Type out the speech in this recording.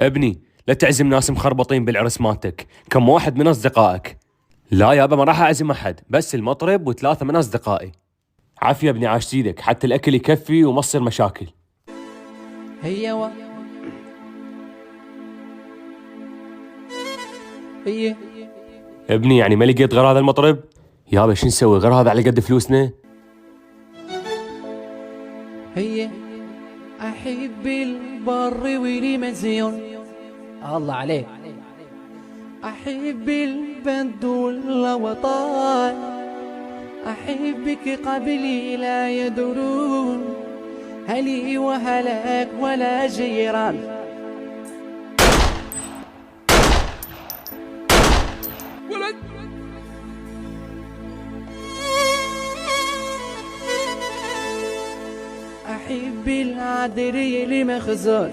ابني لا تعزم ناس مخربطين بالعرس مالتك، كم واحد من اصدقائك. لا يابا ما راح اعزم احد، بس المطرب وثلاثة من اصدقائي. عافية ابني عاش سيدك، حتى الاكل يكفي وما تصير مشاكل. هي هي ابني يعني ما لقيت غير هذا المطرب؟ يابا شو نسوي غير هذا على قد فلوسنا؟ هي أحب البر والمزيون، الله عليك. أحب البند والوطن، أحبك قبلي لا يدرون، هلي وهلاك ولا جيران. أحب العذري لمخزون،